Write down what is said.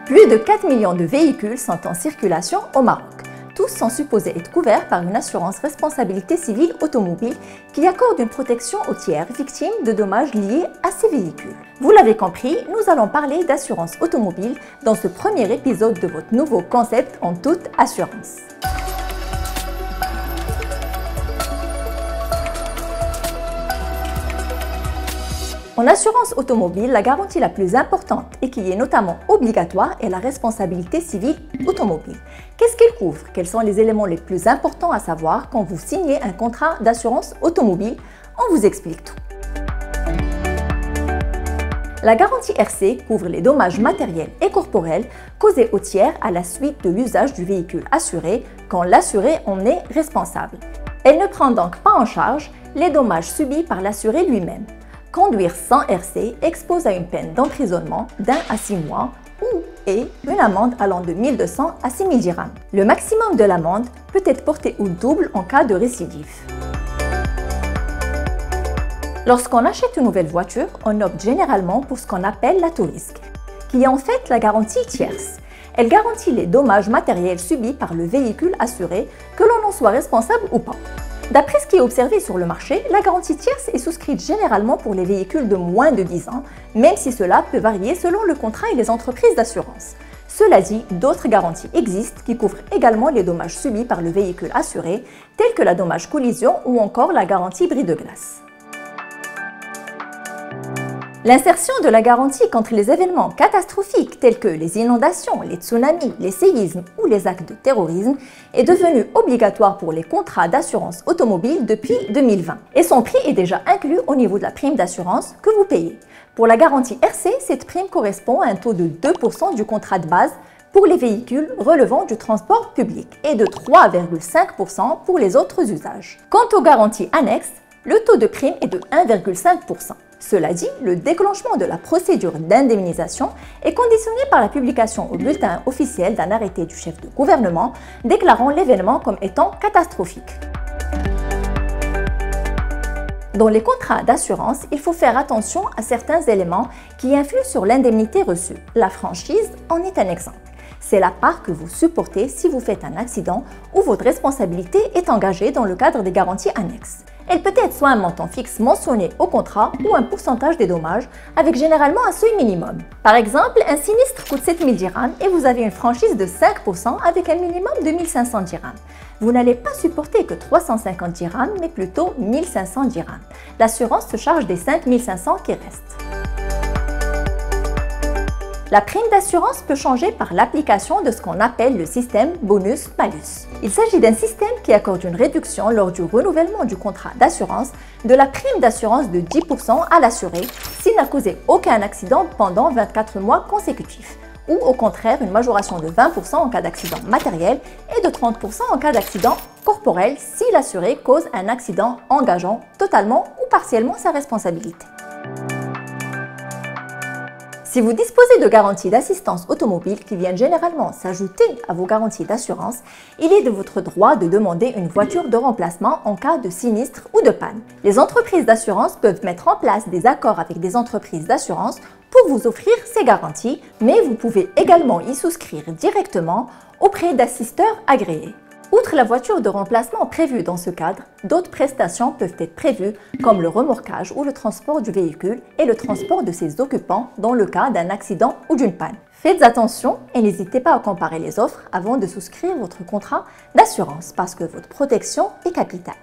Plus de 4 millions de véhicules sont en circulation au Maroc. Tous sont supposés être couverts par une assurance responsabilité civile automobile qui accorde une protection aux tiers victimes de dommages liés à ces véhicules. Vous l'avez compris, nous allons parler d'assurance automobile dans ce premier épisode de votre nouveau concept en toute assurance. En assurance automobile, la garantie la plus importante et qui est notamment obligatoire est la responsabilité civile automobile. Qu'est-ce qu'elle couvre? Quels sont les éléments les plus importants à savoir quand vous signez un contrat d'assurance automobile? On vous explique tout. La garantie RC couvre les dommages matériels et corporels causés aux tiers à la suite de l'usage du véhicule assuré quand l'assuré en est responsable. Elle ne prend donc pas en charge les dommages subis par l'assuré lui-même. Conduire sans RC expose à une peine d'emprisonnement d'1 à 6 mois et une amende allant de 1 200 à 6 000 dirhams. Le maximum de l'amende peut être porté au double en cas de récidive. Lorsqu'on achète une nouvelle voiture, on opte généralement pour ce qu'on appelle la tout-risque, qui est en fait la garantie tierce. Elle garantit les dommages matériels subis par le véhicule assuré, que l'on en soit responsable ou pas. D'après ce qui est observé sur le marché, la garantie tierce est souscrite généralement pour les véhicules de moins de 10 ans, même si cela peut varier selon le contrat et les entreprises d'assurance. Cela dit, d'autres garanties existent qui couvrent également les dommages subis par le véhicule assuré, tels que la dommage collision ou encore la garantie brise-de-glace. L'insertion de la garantie contre les événements catastrophiques tels que les inondations, les tsunamis, les séismes ou les actes de terrorisme est devenue obligatoire pour les contrats d'assurance automobile depuis 2020 et son prix est déjà inclus au niveau de la prime d'assurance que vous payez. Pour la garantie RC, cette prime correspond à un taux de 2% du contrat de base pour les véhicules relevant du transport public et de 3,5% pour les autres usages. Quant aux garanties annexes, le taux de prime est de 1,5%. Cela dit, le déclenchement de la procédure d'indemnisation est conditionné par la publication au bulletin officiel d'un arrêté du chef de gouvernement déclarant l'événement comme étant catastrophique. Dans les contrats d'assurance, il faut faire attention à certains éléments qui influent sur l'indemnité reçue. La franchise en est un exemple. C'est la part que vous supportez si vous faites un accident ou votre responsabilité est engagée dans le cadre des garanties annexes. Elle peut être soit un montant fixe mentionné au contrat ou un pourcentage des dommages avec généralement un seuil minimum. Par exemple, un sinistre coûte 7 000 dirhams et vous avez une franchise de 5% avec un minimum de 1 500 dirhams. Vous n'allez pas supporter que 350 dirhams mais plutôt 1 500 dirhams. L'assurance se charge des 5 500 qui restent. La prime d'assurance peut changer par l'application de ce qu'on appelle le système bonus-malus. Il s'agit d'un système qui accorde une réduction lors du renouvellement du contrat d'assurance de la prime d'assurance de 10% à l'assuré s'il n'a causé aucun accident pendant 24 mois consécutifs, ou au contraire une majoration de 20% en cas d'accident matériel et de 30% en cas d'accident corporel si l'assuré cause un accident engageant totalement ou partiellement sa responsabilité. Si vous disposez de garanties d'assistance automobile qui viennent généralement s'ajouter à vos garanties d'assurance, il est de votre droit de demander une voiture de remplacement en cas de sinistre ou de panne. Les entreprises d'assurance peuvent mettre en place des accords avec des entreprises d'assurance pour vous offrir ces garanties, mais vous pouvez également y souscrire directement auprès d'assisteurs agréés. Outre la voiture de remplacement prévue dans ce cadre, d'autres prestations peuvent être prévues comme le remorquage ou le transport du véhicule et le transport de ses occupants dans le cas d'un accident ou d'une panne. Faites attention et n'hésitez pas à comparer les offres avant de souscrire votre contrat d'assurance parce que votre protection est capitale.